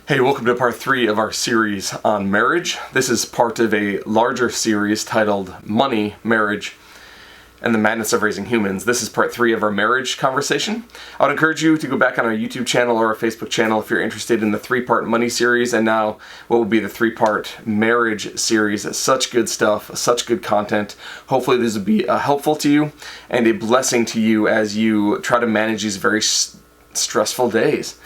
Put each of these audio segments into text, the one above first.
Hey, welcome to part 3 of our series on marriage. This is part of a larger series titled Money, Marriage, and the Madness of Raising Humans. This is part 3 of our marriage conversation. I would encourage you to go back on our YouTube channel or our Facebook channel if you're interested in the 3-part money series and now what will be the 3-part marriage series. Such good stuff, such good content. Hopefully this will be helpful to you and a blessing to you as you try to manage these very stressful days.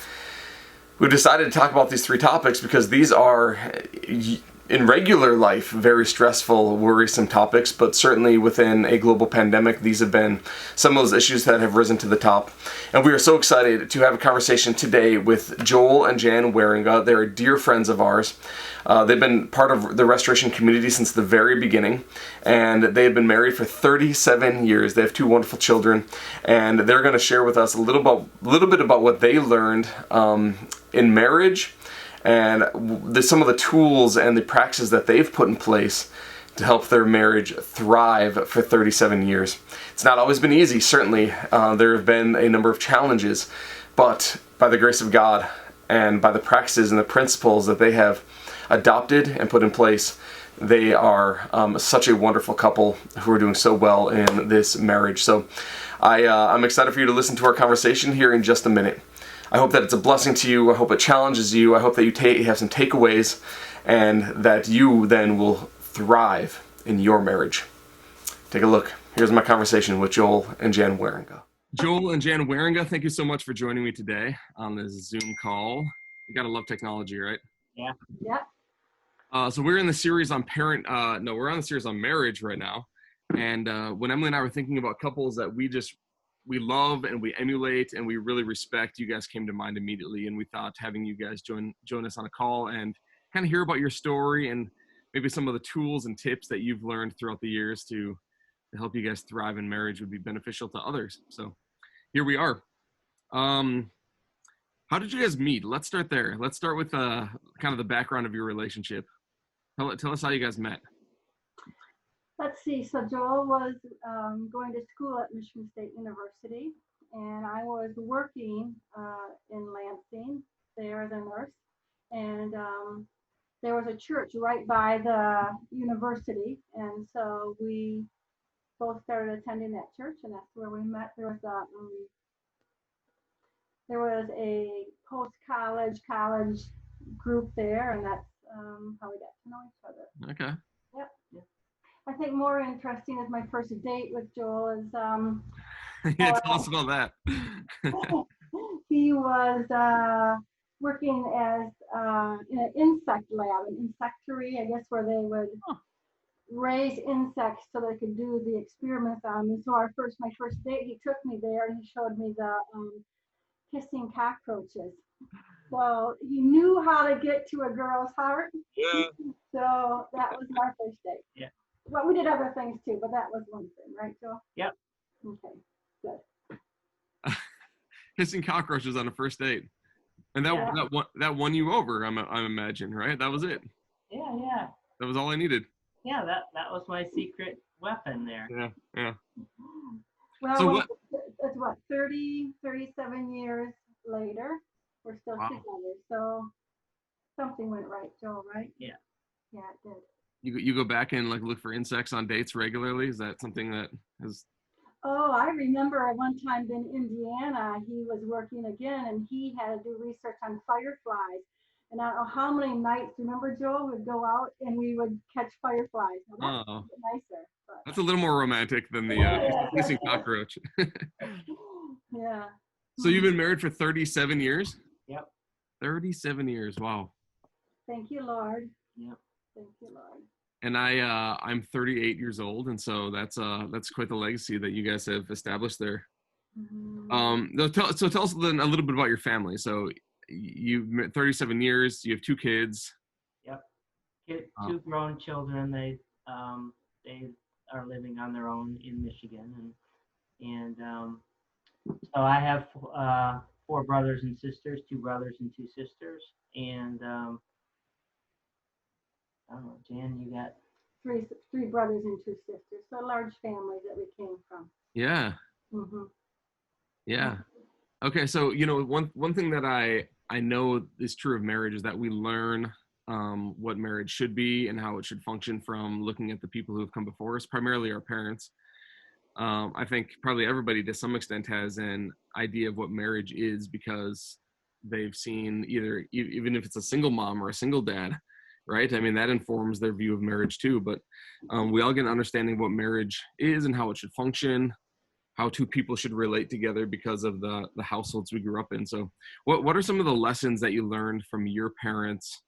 We've decided to talk about these 3 topics because these are, in regular life, very stressful, worrisome topics, but certainly within a global pandemic, these have been some of those issues that have risen to the top. And we are so excited to have a conversation today with Joel and Jan Wierenga. They're dear friends of ours. They've been part of the restoration community since the very beginning, and they've been married for 37 years. They have 2 wonderful children, and they're going to share with us a little bit about what they learned in marriage and some of the tools and the practices that they've put in place to help their marriage thrive for 37 years. It's not always been easy, certainly. There have been a number of challenges, but by the grace of God and by the practices and the principles that they have adopted and put in place, they are such a wonderful couple who are doing so well in this marriage. So I'm excited for you to listen to our conversation here in just a minute. I hope that it's a blessing to you. I hope it challenges you. I hope that you have some takeaways and that you then will thrive in your marriage. Take a look. Here's my conversation with Joel and Jan Wierenga. Joel and Jan Wierenga, thank you so much for joining me today on this Zoom call. You gotta love technology, right? Yeah. Yeah. So we're in the series on we're on the series on marriage right now. And when Emily and I were thinking about couples that we love and we emulate and we really respect, you guys came to mind immediately, and we thought having you guys join us on a call and kind of hear about your story and maybe some of the tools and tips that you've learned throughout the years to help you guys thrive in marriage would be beneficial to others. So here we are. How did you guys meet? Let's start there. Let's start with kind of the background of your relationship. Tell us how you guys met. Let's see. So Joel was going to school at Michigan State University, and I was working in Lansing there as a nurse. And there was a church right by the university, and so we both started attending that church, and that's where we met. There was a post-college college group there, and that's how we got to know each other. Okay. Yep. I think more interesting is my first date with Joel is yeah, tell us about that. He was working as in an insect lab, an insectary, I guess, where they would raise insects so they could do the experiments on them. And so my first date, he took me there and he showed me the kissing cockroaches. So he knew how to get to a girl's heart. Yeah. So that was my first date. Yeah. Well, we did other things too, but that was one thing, right, Joel? Yep. Okay, good. Kissing cockroaches on a first date, and that won you over. I'm imagine, right? That was it. Yeah. That was all I needed. Yeah, that was my secret weapon there. Yeah. Well, So it's what, 37 years later, we're still together. So something went right, Joel, right? Yeah. Yeah, it did. You go back and look for insects on dates regularly? Is that something that has? Oh, I remember one time in Indiana, he was working again, and he had to do research on fireflies. And I don't know how many nights, remember, Joel, we'd go out and we would catch fireflies. Now, that's nicer. But. That's a little more romantic than the kissing cockroach. Yeah. So you've been married for 37 years? Yep. 37 years, wow. Thank you, Lord. Yep. Thank you, Lord. And I'm 38 years old, and so that's quite the legacy that you guys have established there. Mm-hmm. So tell us then a little bit about your family. So you've 37 years. You have 2 kids. Yep. 2 grown children. They are living on their own in Michigan, and so I have 4 brothers and sisters, 2 brothers and 2 sisters, and I don't know, Jan, you got 3 brothers and 2 sisters. So a large family that we came from. Yeah. Mm-hmm. Yeah. Okay. So one thing that I know is true of marriage is that we learn what marriage should be and how it should function from looking at the people who have come before us, primarily our parents. I think probably everybody to some extent has an idea of what marriage is because they've seen either, even if it's a single mom or a single dad, right? I mean, that informs their view of marriage too. But we all get an understanding of what marriage is and how it should function, how two people should relate together because of the households we grew up in. So what are some of the lessons that you learned from your parents,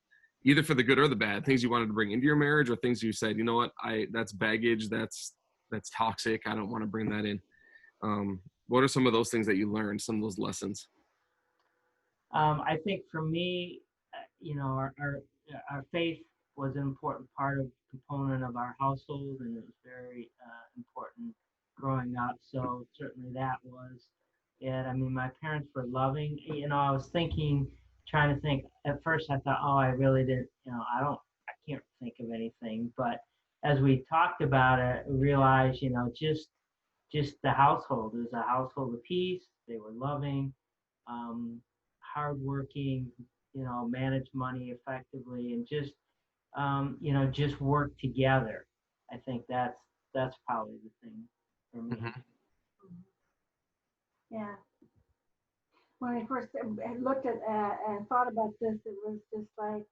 either for the good or the bad, things you wanted to bring into your marriage or things you said, you know what, that's baggage, that's toxic, I don't want to bring that in. What are some of those things that you learned, some of those lessons? I think for me, our faith was an important component of our household, and it was very important growing up. So certainly that was it. I mean, my parents were loving. I was trying to think. At first, I thought, oh, I really didn't. I can't think of anything. But as we talked about it, we realized, just the household. It was a household of peace. They were loving. Hardworking, manage money effectively, and just work together. I think that's probably the thing for me. Mm-hmm. Yeah. When I first looked at and thought about this, it was just like,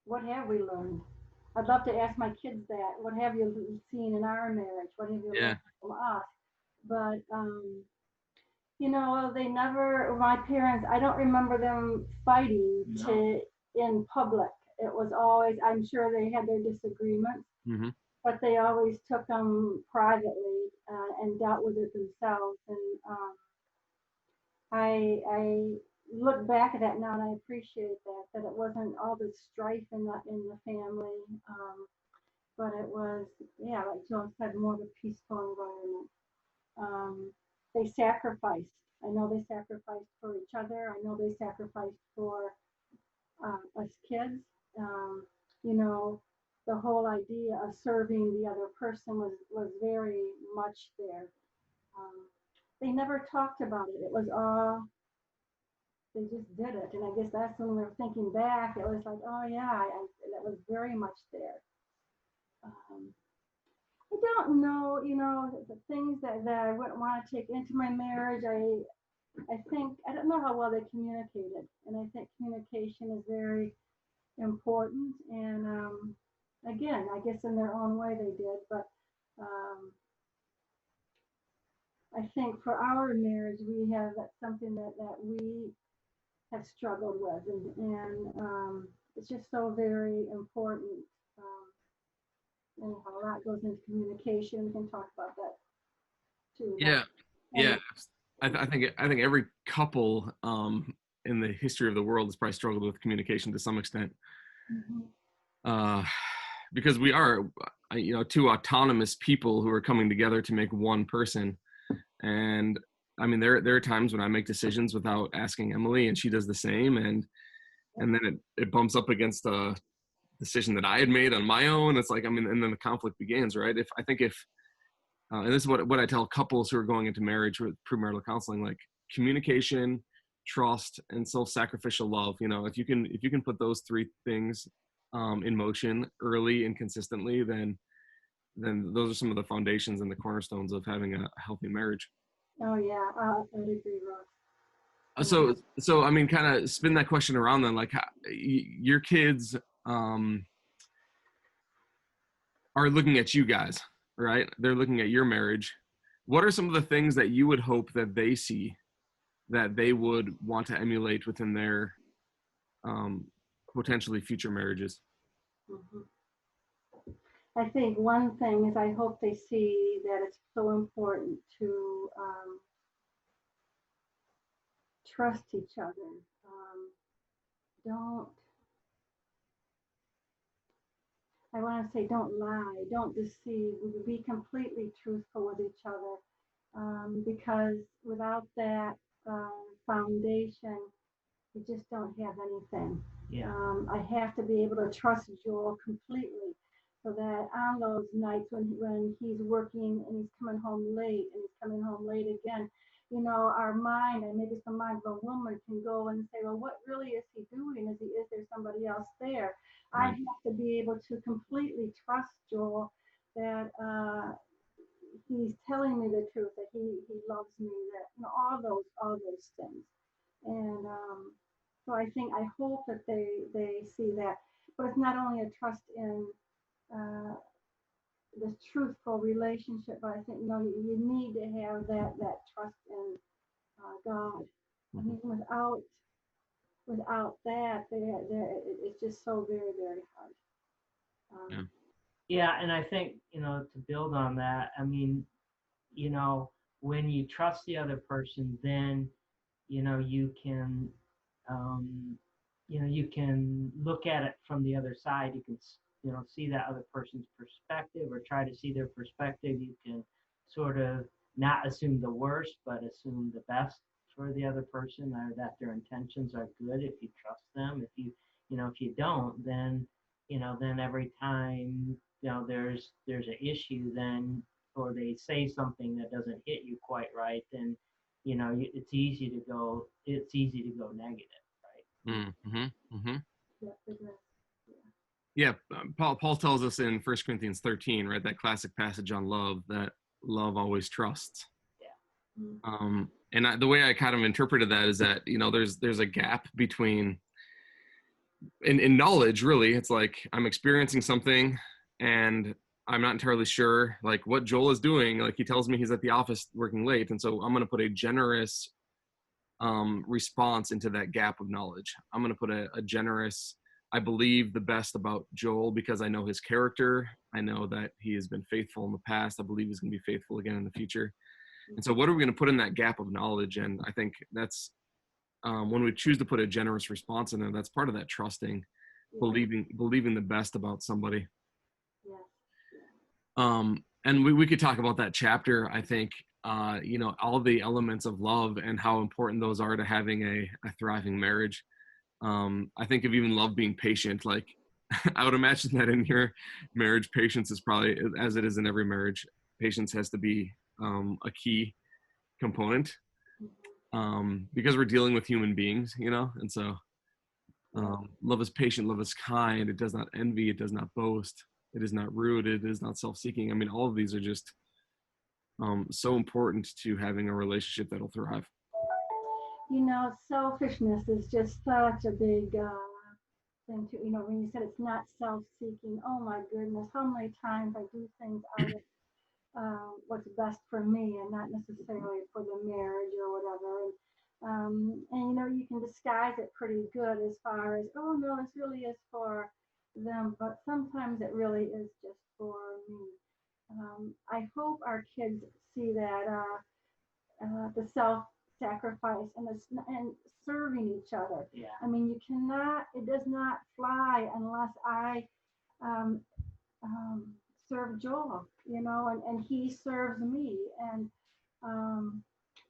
what have we learned? I'd love to ask my kids that. What have you seen in our marriage? What have you learned from us? But they never, my parents, I don't remember them fighting in public. It was always, I'm sure they had their disagreements, Mm-hmm. but they always took them privately and dealt with it themselves. And I look back at that now and I appreciate that it wasn't all this strife in the family, but it was, yeah, like Joel said, more of a peaceful environment. They sacrificed. I know they sacrificed for each other. I know they sacrificed for us kids. The whole idea of serving the other person was very much there. They never talked about it. It was all, they just did it. And I guess that's when we're thinking back, it was like, oh yeah, that was very much there. I don't know, the things that I wouldn't want to take into my marriage. I think, I don't know how well they communicated. And I think communication is very important. And again, I guess in their own way they did. But I think for our marriage, that's something that we have struggled with. And it's just so very important. Anyhow, a lot goes into communication. We can talk about that too. Yeah. Yeah. I think every couple in the history of the world has probably struggled with communication to some extent. Mm-hmm. Because we are, two autonomous people who are coming together to make one person. And I mean, there are times when I make decisions without asking Emily, and she does the same, and then it bumps up against a decision that I had made on my own. It's like, I mean, and then the conflict begins, right? If and this is what I tell couples who are going into marriage with premarital counseling, like communication, trust, and self-sacrificial love. If you can put those three things in motion early and consistently, then those are some of the foundations and the cornerstones of having a healthy marriage. Oh yeah, I would agree, Ross. So I mean, kind of spin that question around then, like your kids are looking at you guys, right? They're looking at your marriage. What are some of the things that you would hope that they see that they would want to emulate within their potentially future marriages? Mm-hmm. I think one thing is I hope they see that it's so important to trust each other. Don't lie, don't deceive, be completely truthful with each other. Because without that foundation, you just don't have anything. Yeah. I have to be able to trust Joel completely, so that on those nights when he's working and he's coming home late again, our mind, and maybe it's the mind of a woman, can go and say, well, what really is he doing? Is there somebody else there? I Right. have to be able to completely trust Joel that he's telling me the truth, that he loves me, that all those things. And so I hope that they see that. But it's not only a trust in uh, this truthful relationship, but I think you need to have that trust in God. I mean, without that, it's just so very, very hard. Yeah. Yeah, and I think, to build on that, I mean, when you trust the other person, then, you can, you can look at it from the other side. You can, see that other person's perspective, or try to see their perspective. You can sort of not assume the worst, but assume the best for the other person, or that their intentions are good if you trust them. If you don't, then, then every time, there's an issue, then, or they say something that doesn't hit you quite right, then, it's easy to go negative, right? Mm-hmm. Mm-hmm. Yeah, Yeah, Paul tells us in 1 Corinthians 13, right, that classic passage on love, that love always trusts. Yeah. And the way I kind of interpreted that is that, there's a gap between, in knowledge, really. It's like I'm experiencing something and I'm not entirely sure, like, what Joel is doing. Like, he tells me he's at the office working late, and so I'm going to put a generous response into that gap of knowledge. I'm going to put a generous, I believe the best about Joel because I know his character. I know that he has been faithful in the past. I believe he's going to be faithful again in the future. And so what are we going to put in that gap of knowledge? And I think that's when we choose to put a generous response in there, that's part of that trusting, believing the best about somebody. And we could talk about that chapter. I think, all the elements of love and how important those are to having a thriving marriage. I think of even love being patient. Like, I would imagine that in your marriage, patience is probably, as it is in every marriage, patience has to be a key component because we're dealing with human beings, and so love is patient, love is kind, it does not envy, it does not boast, it is not rude, it is not self-seeking. I mean, all of these are just so important to having a relationship that'll thrive. Selfishness is just such a big thing too. When you said it's not self-seeking, oh my goodness, how many times I do things out of what's best for me and not necessarily for the marriage or whatever. And you can disguise it pretty good as far as, oh no, this really is for them, but sometimes it really is just for me. I hope our kids see that the self-sacrifice and serving each other. Yeah. I mean, it does not fly unless I um, serve Joel, and he serves me. And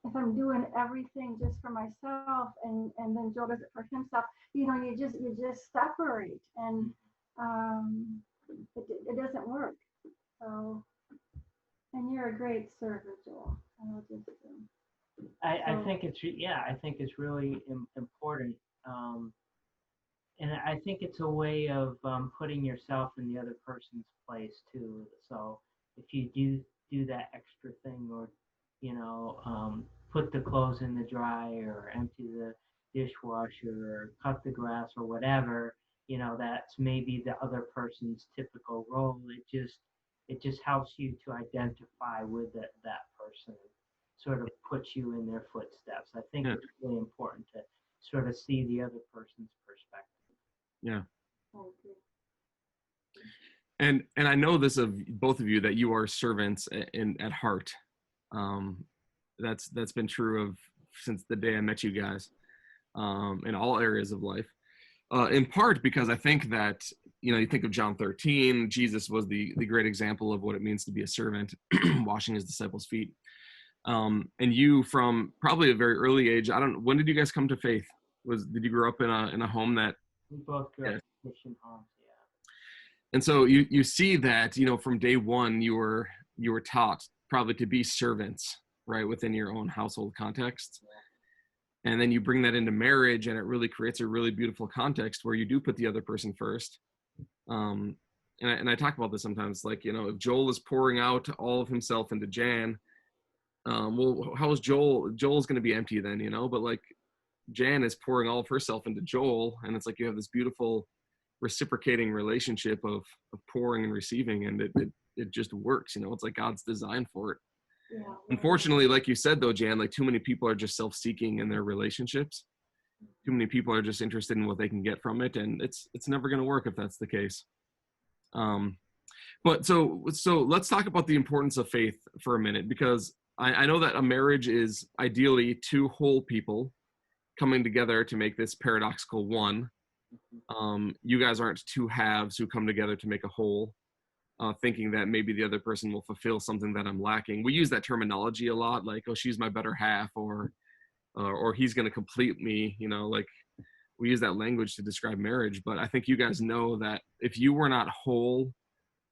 if I'm doing everything just for myself, and then Joel does it for himself, you just separate, and it doesn't work. So, and you're a great server, Joel. I think it's really important. And I think it's a way of putting yourself in the other person's place too. So if you do that extra thing, or put the clothes in the dryer, or empty the dishwasher, or cut the grass, or whatever, that's maybe the other person's typical role. It just helps you to identify with that person, sort of puts you in their footsteps. I think it's really important to sort of see the other person's perspective. Yeah. And I know this of both of you, that you are servants at heart. That's been true of since the day I met you guys, in all areas of life. In part because I think that, you think of John 13, Jesus was the great example of what it means to be a servant, washing his disciples' feet. And you, from probably a very early age, when did you guys come to faith? Did you grow up in a home that? We both grew up in Christian homes, yeah. And so you see that, from day one, you were taught probably to be servants. right, within your own household context. And then you bring that into marriage, and it really creates a really beautiful context where you do put the other person first. And I talk about this sometimes, like, you know, if Joel is pouring out all of himself into Jan, well, how is Joel? Joel's going to be empty then, you know, but like Jan is pouring all of herself into Joel, and it's like you have this beautiful reciprocating relationship of pouring and receiving, and it just works, you know. It's like God's design for it. Yeah. Unfortunately, like you said though, Jan, like too many people are just self-seeking in their relationships. Too many people are just interested in what they can get from it, and it's never going to work if that's the case. But so let's talk about the importance of faith for a minute, because I know that a marriage is ideally two whole people coming together to make this paradoxical one. You guys aren't two halves who come together to make a whole, thinking that maybe the other person will fulfill something that I'm lacking. We use that terminology a lot, like, oh, she's my better half, or he's going to complete me, you know, like we use that language to describe marriage. But I think you guys know that if you were not whole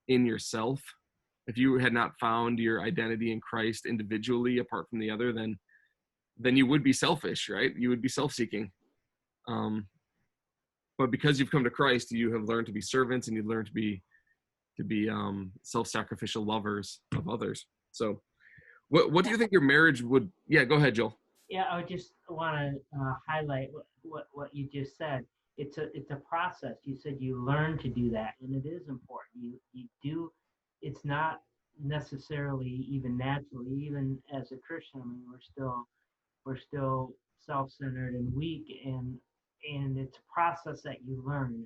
in yourself, if you had not found your identity in Christ individually apart from the other, then you would be selfish, right? You would be self-seeking. But because you've come to Christ, you have learned to be servants, and you've learned to be self-sacrificial lovers of others. So what do you think your marriage would, go ahead, Joel. Yeah, I would just want to highlight what you just said. It's a process. You said you learn to do that, and it is important. You do. It's not necessarily even naturally. Even as a Christian, I mean, we're still self-centered and weak, and it's a process that you learn.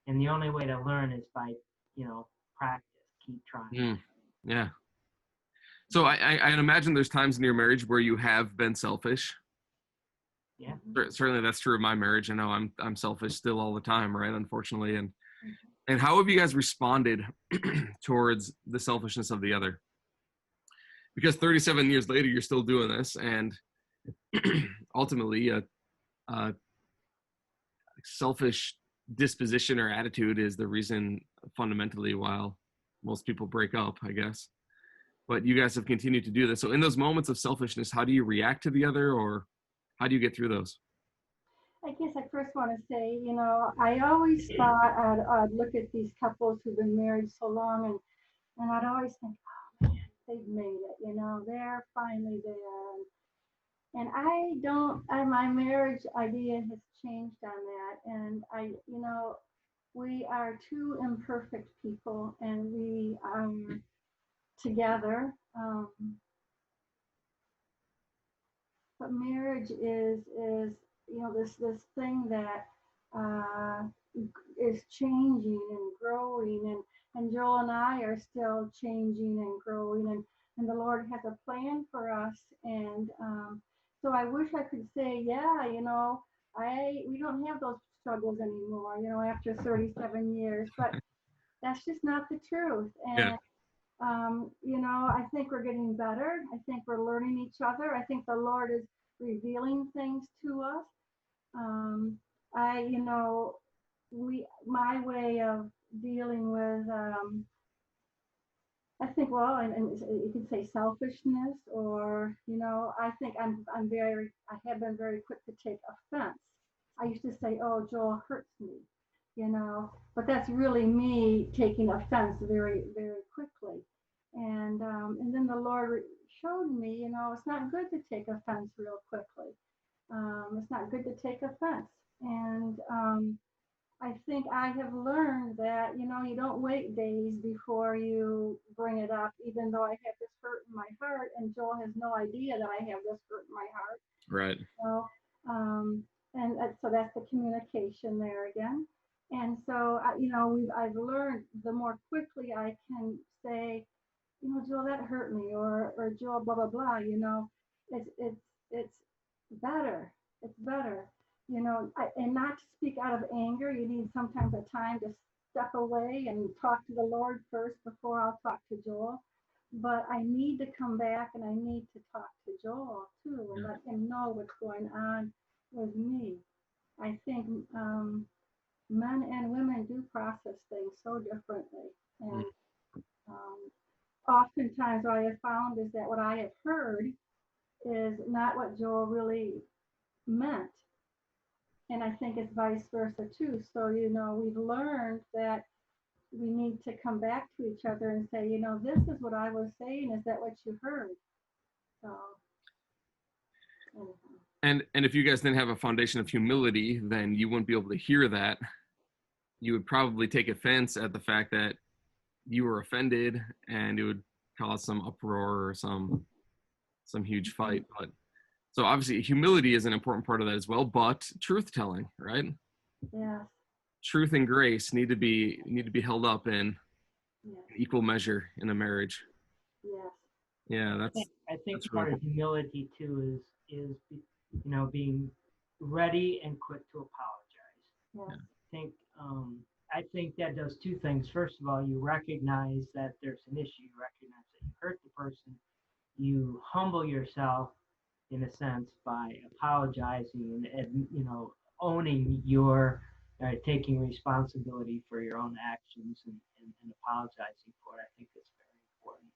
And the only way to learn is by practice. Keep trying. Yeah. So I imagine there's times in your marriage where you have been selfish. Yeah. Certainly that's true of my marriage. I know I'm selfish still all the time, right? Unfortunately. And how have you guys responded towards the selfishness of the other? Because 37 years later, you're still doing this, and ultimately a selfish disposition or attitude is the reason fundamentally why most people break up, I guess. But you guys have continued to do this. So in those moments of selfishness, how do you react to the other, or how do you get through those? I guess I first want to say, I always thought I'd look at these couples who've been married so long, and I'd always think, oh man, they've made it, they're finally there. And my marriage idea has changed on that. And we are two imperfect people, and we together. But marriage is this thing that is changing and growing, and Joel and I are still changing and growing, and the Lord has a plan for us. And so I wish I could say, we don't have those struggles anymore, after 37 years, but that's just not the truth. And I think we're getting better. I think we're learning each other. I think the Lord is revealing things to us. My way of dealing with, I think, well, and you could say selfishness, or, I think I have been very quick to take offense. I used to say, oh, Joel hurts me, but that's really me taking offense very, very quickly. And then the Lord showed me, it's not good to take offense real quickly. It's not good to take offense. And I think I have learned that, you don't wait days before you bring it up, even though I have this hurt in my heart, and Joel has no idea that I have this hurt in my heart. Right. So that's the communication there again. And so, I've learned the more quickly I can say, Joel, that hurt me, or Joel, blah, blah, blah, it's better. It's better, and not to speak out of anger. You need sometimes a time to step away and talk to the Lord first before I'll talk to Joel. But I need to come back, and I need to talk to Joel too, and let him know what's going on with me. I think men and women do process things so differently. And oftentimes what I have found is that what I have heard is not what Joel really meant. And I think it's vice versa too. So, we've learned that we need to come back to each other and say, this is what I was saying. Is that what you heard? So, anyhow. And if you guys didn't have a foundation of humility, then you wouldn't be able to hear that. You would probably take offense at the fact that you were offended, and it would cause some uproar or some huge fight. But so obviously humility is an important part of that as well, but truth telling, right? Yes. Truth and grace need to be held up in Yes. equal measure in a marriage. Yes. Yeah, I think that's part really of humility too is being ready and quick to apologize. Yes. I think that does two things. First of all, you recognize that there's an issue. You recognize that you hurt the person. You humble yourself in a sense by apologizing and owning your taking responsibility for your own actions and apologizing for it. I think it's very important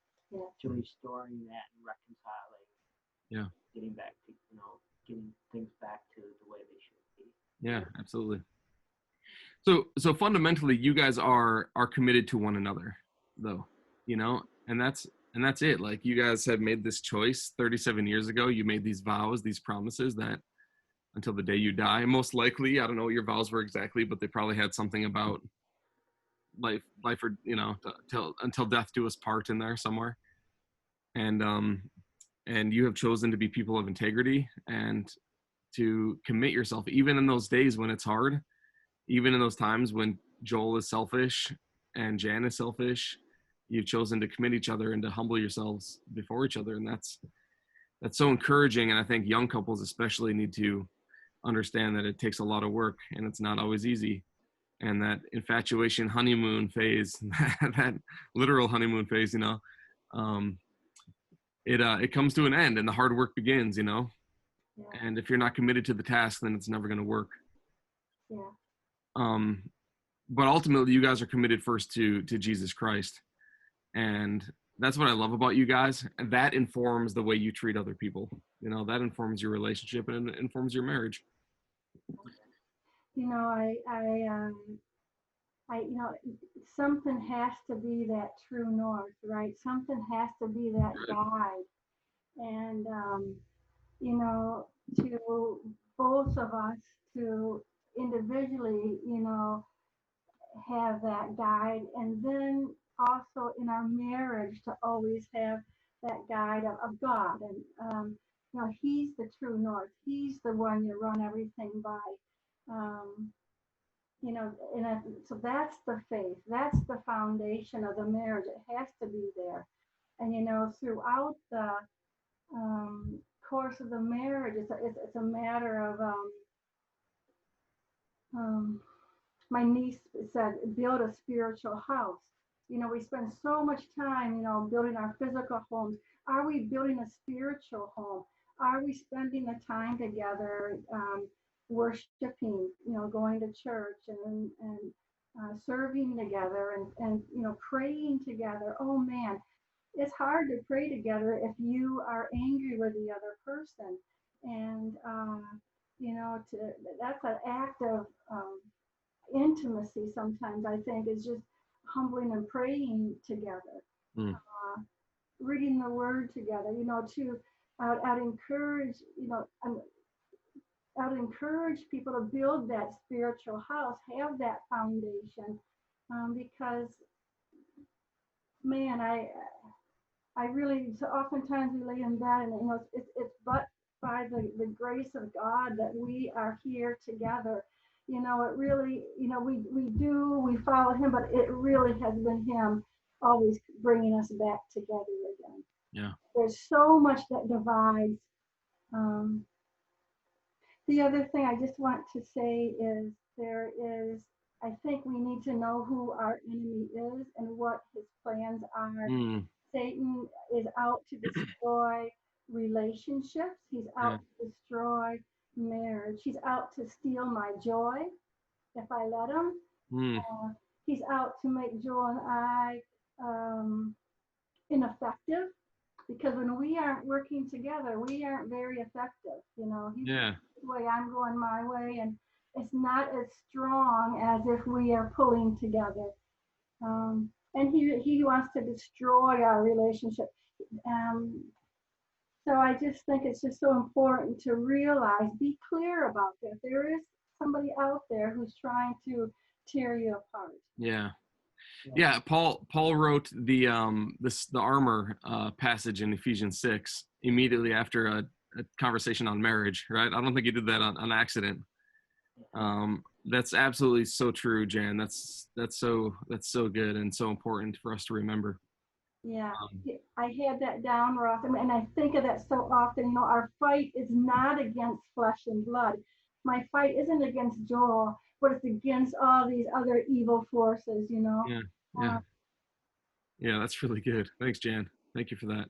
to restoring that and reconciling. Yeah. Getting back to getting things back to the way they should be. Yeah, absolutely. So fundamentally, you guys are committed to one another, though, and that's it. Like, you guys have made this choice 37 years ago. You made these vows, these promises that until the day you die, most likely, I don't know what your vows were exactly, but they probably had something about life or until death do us part in there somewhere. And you have chosen to be people of integrity and to commit yourself, even in those days when it's hard. Even in those times when Joel is selfish and Jan is selfish, you've chosen to commit each other and to humble yourselves before each other. And that's so encouraging. And I think young couples especially need to understand that it takes a lot of work and it's not always easy. And that infatuation honeymoon phase, that literal honeymoon phase, it comes to an end and the hard work begins, Yeah. And if you're not committed to the task, then it's never going to work. Yeah. But ultimately, you guys are committed first to Jesus Christ. And that's what I love about you guys. And that informs the way you treat other people. That informs your relationship and it informs your marriage. Something has to be that true north, right? Something has to be that guide. And, to both of us to individually, have that guide, and then also in our marriage to always have that guide of God. And He's the true north. He's the one you run everything by. Um, so that's the faith. That's the foundation of the marriage. It has to be there. And throughout the course of the marriage, it's a matter of my niece said, build a spiritual house. We spend so much time, building our physical homes. Are we building a spiritual home? Are we spending the time together, worshiping, going to church and serving together and praying together? Oh man, it's hard to pray together if you are angry with the other person. And, that's an act of intimacy sometimes, I think, is just humbling and praying together, reading the word together, to I'd encourage, I'd encourage people to build that spiritual house, have that foundation, because, man, I really, so oftentimes we lay in bed and, it's but by the grace of God that we are here together. It really, we follow him, but it really has been him always bringing us back together again. Yeah. There's so much that divides. The other thing I just want to say is I think we need to know who our enemy is and what his plans are. Satan is out to destroy relationships. He's out to destroy marriage. He's out to steal my joy if I let him. He's out to make Joel and I ineffective because when we aren't working together, we aren't very effective. You know, he's Yeah. this way, I'm going my way, and it's not as strong as if we are pulling together. And he wants to destroy our relationship. So I just think it's just so important to realize, be clear about that. There is somebody out there who's trying to tear you apart. Yeah. Yeah, Paul wrote the armor passage in Ephesians 6 immediately after a conversation on marriage, right? I don't think he did that on accident. That's absolutely so true, Jan. That's so good and so important for us to remember. Yeah, I had that down, Ross, and I think of that so often. You know, our fight is not against flesh and blood. My fight isn't against Joel, but it's against all these other evil forces, you know. Yeah, that's really good. Thanks, Jan. Thank you for that.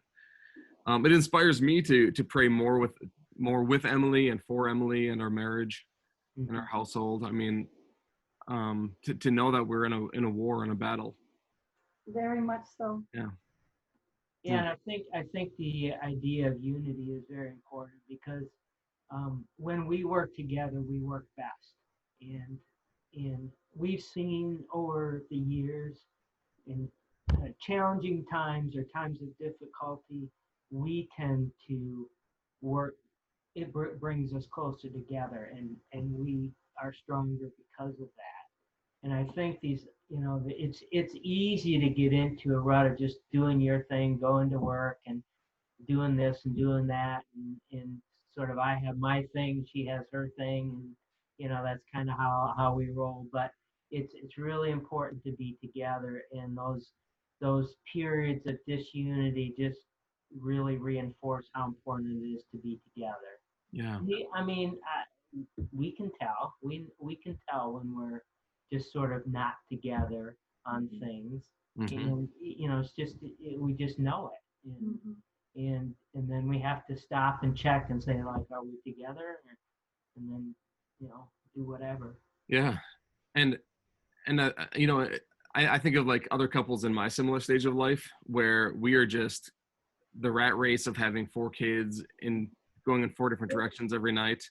It inspires me to pray more with Emily and for Emily and our marriage and our household. I mean, to know that we're in a war and a battle. Very much so. Yeah. Yeah, and I think the idea of unity is very important because when we work together, we work best. And we've seen over the years in challenging times or times of difficulty, we tend to work. It brings us closer together, and we are stronger because of that. And I think these, it's easy to get into a rut of just doing your thing, going to work and doing this and doing that, and sort of I have my thing, she has her thing, and that's kind of how we roll. But it's really important to be together, and those periods of disunity just really reinforce how important it is to be together. Yeah. I mean, we can tell. We can tell when we're just sort of not together on things, and it's just we just know it, and then we have to stop and check and say, like, are we together? And then do whatever. Yeah, and I think of like other couples in my similar stage of life where we are just the rat race of having 4 kids and going in 4 different directions every night.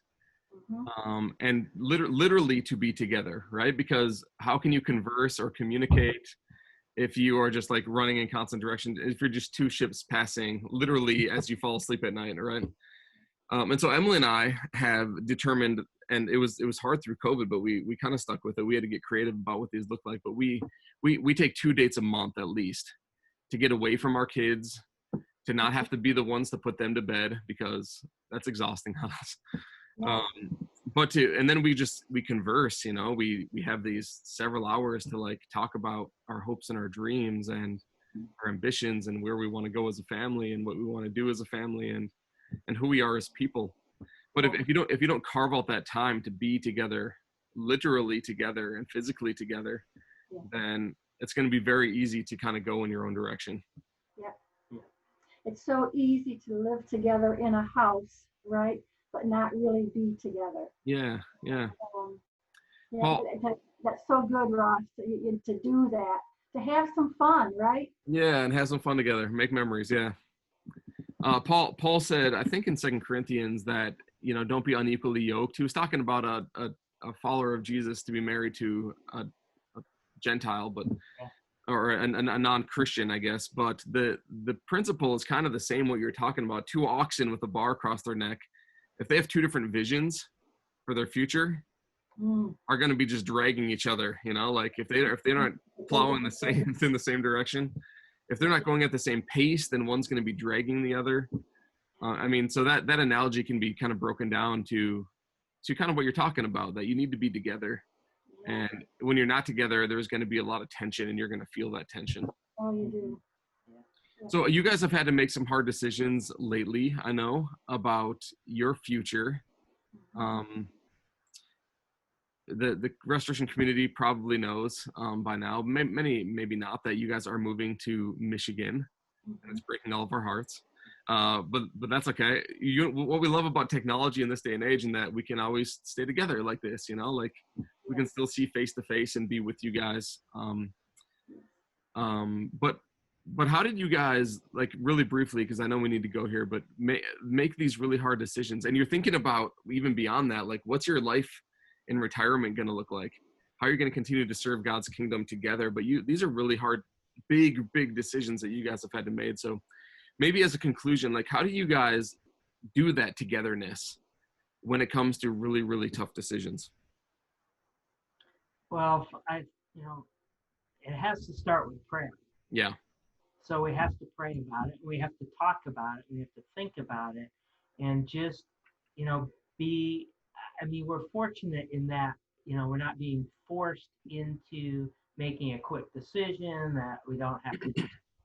And literally to be together, right? Because how can you converse or communicate if you are just like running in constant direction, if you're just 2 ships passing literally as you fall asleep at night, right? And so Emily and I have determined, and it was hard through COVID, but we kind of stuck with it. We had to get creative about what these look like, but we take 2 dates a month at least to get away from our kids, to not have to be the ones to put them to bed because that's exhausting us. And then we converse, we have these several hours to like talk about our hopes and our dreams and our ambitions and where we want to go as a family and what we want to do as a family and who we are as people. But if you don't carve out that time to be together, literally together and physically together, then it's going to be very easy to kind of go in your own direction. It's so easy to live together in a house, right? But not really be together. Yeah. That's so good, Ross, to do that, to have some fun, right? Yeah, and have some fun together, make memories. Yeah. Paul said, I think in 2 Corinthians that don't be unequally yoked. He was talking about a follower of Jesus to be married to a Gentile, but or a non-Christian, I guess. But the principle is kind of the same. What you're talking about: 2 oxen with a bar across their neck. If they have 2 different visions for their future, are going to be just dragging each other. Like if they aren't plowing in the same direction, if they're not going at the same pace, then one's going to be dragging the other. So that analogy can be kind of broken down to kind of what you're talking about, that you need to be together. And when you're not together, there's going to be a lot of tension, and you're going to feel that tension. Oh, you do. So you guys have had to make some hard decisions lately, I know, about your future. The restoration community probably knows by now, many maybe not, that you guys are moving to Michigan. And it's breaking all of our hearts. But that's okay. What we love about technology in this day and age, and that we can always stay together like this, like we can still see face to face and be with you guys. But But how did you guys, like, really briefly, because I know we need to go here, but make these really hard decisions? And you're thinking about even beyond that, like, what's your life in retirement going to look like? How are you going to continue to serve God's kingdom together? But these are really hard, big decisions that you guys have had to make. So maybe as a conclusion, like, how do you guys do that togetherness when it comes to really, really tough decisions? Well, it has to start with prayer. Yeah. So we have to pray about it. We have to talk about it. We have to think about it, and just, we're fortunate in that, we're not being forced into making a quick decision, that we don't have to,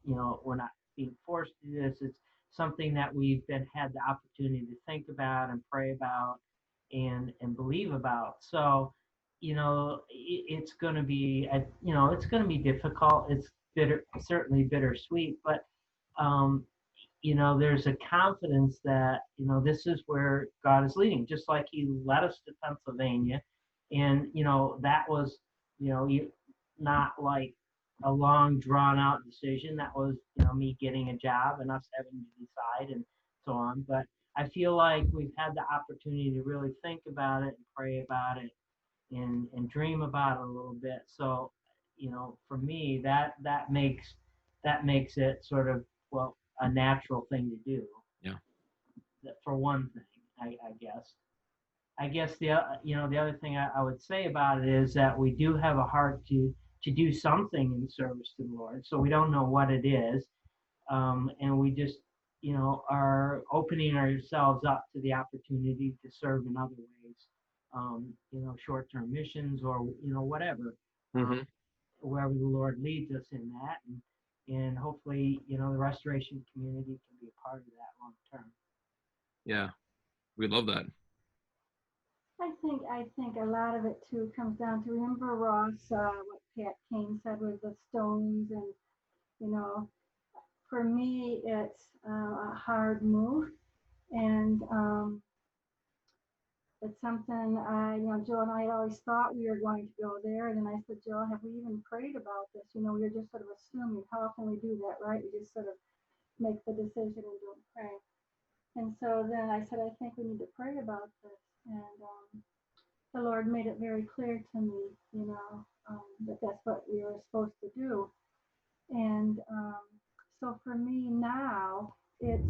we're not being forced to do this. It's something that we've had the opportunity to think about and pray about and believe about. So, it's going to be, it's going to be difficult. It's certainly bittersweet, but there's a confidence that this is where God is leading. Just like He led us to Pennsylvania, and that was not like a long drawn out decision. That was me getting a job and us having to decide and so on. But I feel like we've had the opportunity to really think about it and pray about it and dream about it a little bit. So for me, that makes it sort of, well, a natural thing to do. Yeah. For one thing, I guess. I guess the other thing I would say about it is that we do have a heart to do something in service to the Lord. So we don't know what it is, and we just are opening ourselves up to the opportunity to serve in other ways. Short-term missions or whatever. Mm-hmm. Wherever the Lord leads us in that, and hopefully, the restoration community can be a part of that long term. Yeah, we love that. I think a lot of it too comes down to, remember Ross, what Pat Kane said with the stones, and for me it's a hard move, and it's something Joe and I had always thought we were going to go there. And then I said, Joe, have we even prayed about this? We were just sort of assuming. How often we do that, right? We just sort of make the decision and don't pray. And so then I said, I think we need to pray about this. And the Lord made it very clear to me, that that's what we were supposed to do. And so for me now, it's,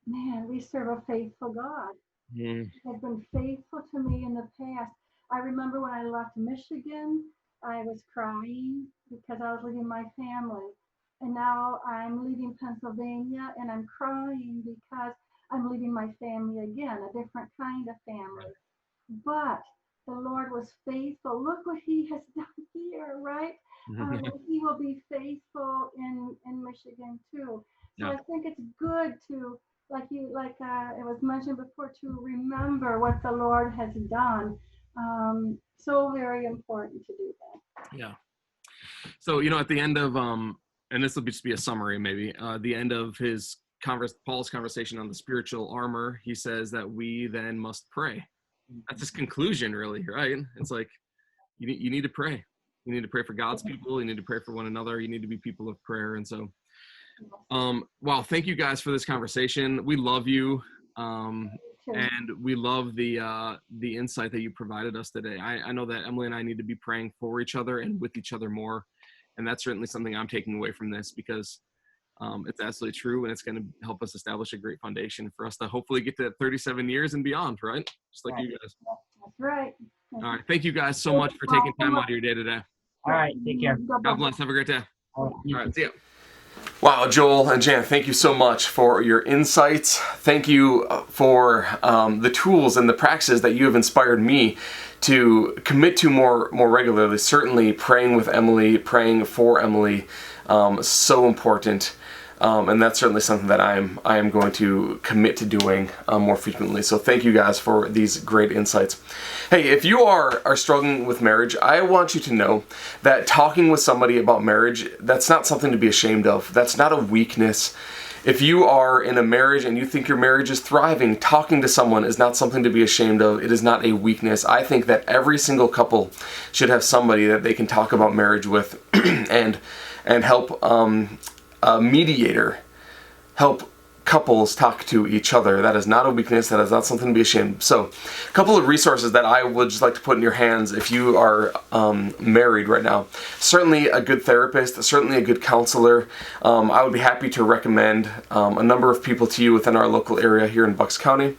we serve a faithful God. Mm. Has been faithful to me in the past. I remember when I left Michigan, I was crying because I was leaving my family. And now I'm leaving Pennsylvania and I'm crying because I'm leaving my family again, a different kind of family. But the Lord was faithful. Look what He has done here, right? He will be faithful in Michigan too. So I think it's good to, it was mentioned before, to remember what the Lord has done. So very important to do that. Yeah. So, at the end of, and this will just be a summary maybe, the end of Paul's conversation on the spiritual armor, he says that we then must pray. That's his conclusion, really, right? It's like, you need to pray. You need to pray for God's people. You need to pray for one another. You need to be people of prayer. And so, wow, thank you guys for this conversation. We love you. And we love the insight that you provided us today. I know that Emily and I need to be praying for each other and with each other more. And that's certainly something I'm taking away from this, because it's absolutely true. And it's going to help us establish a great foundation for us to hopefully get to 37 years and beyond, right? Just like you guys. That's right. All right. Thank you guys so much for taking time out of your day today. All right. Take care. God bless. Have a great day. All right. See ya. Wow, Joel and Jan, thank you so much for your insights. Thank you for the tools and the practices that you have inspired me to commit to more regularly. Certainly praying with Emily, praying for Emily, so important. And that's certainly something that I am going to commit to doing more frequently. So thank you guys for these great insights. Hey, if you are struggling with marriage, I want you to know that talking with somebody about marriage, that's not something to be ashamed of. That's not a weakness. If you are in a marriage and you think your marriage is thriving, talking to someone is not something to be ashamed of. It is not a weakness. I think that every single couple should have somebody that they can talk about marriage with and and help a mediator help couples talk to each other. That is not a weakness. That is not something to be ashamed of. So, a couple of resources that I would just like to put in your hands if you are married right now. Certainly a good therapist, certainly a good counselor. I would be happy to recommend a number of people to you within our local area here in Bucks County.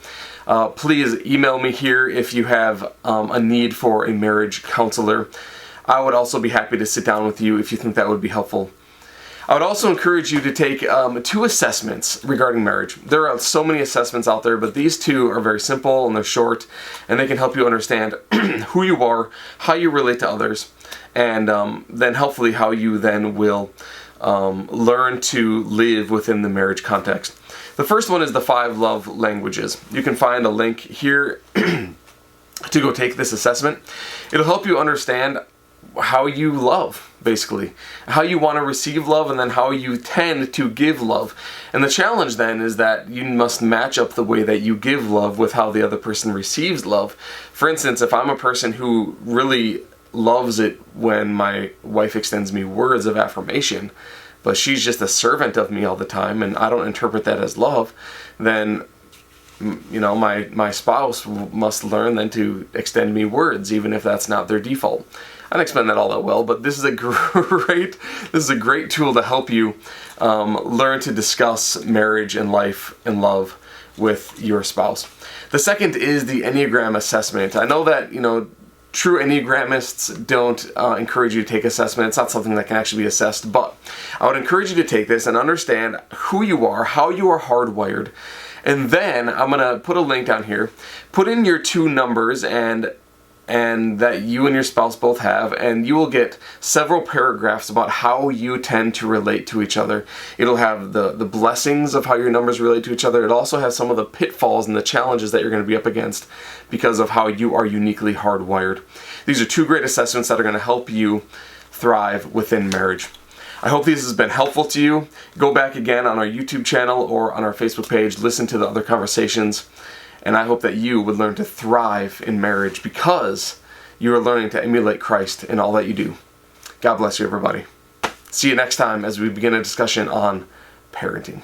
Please email me here if you have a need for a marriage counselor. I would also be happy to sit down with you if you think that would be helpful. I would also encourage you to take 2 assessments regarding marriage. There are so many assessments out there, but these 2 are very simple and they're short, and they can help you understand who you are, how you relate to others, and then hopefully how you then will learn to live within the marriage context. The first one is the 5 love languages. You can find a link here to go take this assessment. It'll help you understand how you love, basically. How you want to receive love, and then how you tend to give love. And the challenge then is that you must match up the way that you give love with how the other person receives love. For instance, if I'm a person who really loves it when my wife extends me words of affirmation, but she's just a servant of me all the time, and I don't interpret that as love, then my spouse must learn then to extend me words, even if that's not their default. I didn't explain that all that well, but this is a great tool to help you learn to discuss marriage and life and love with your spouse. The second is the enneagram assessment. I know that true enneagramists don't encourage you to take assessment. It's not something that can actually be assessed, but I would encourage you to take this and understand who you are, how you are hardwired, and then I'm gonna put a link down here. Put in your 2 numbers and that you and your spouse both have, and you will get several paragraphs about how you tend to relate to each other. It'll have the blessings of how your numbers relate to each other. It also has some of the pitfalls and the challenges that you're going to be up against because of how you are uniquely hardwired. These are 2 great assessments that are going to help you thrive within marriage. I hope this has been helpful to you. Go back again on our YouTube channel or on our Facebook page, listen to the other conversations. And I hope that you would learn to thrive in marriage because you are learning to emulate Christ in all that you do. God bless you, everybody. See you next time as we begin a discussion on parenting.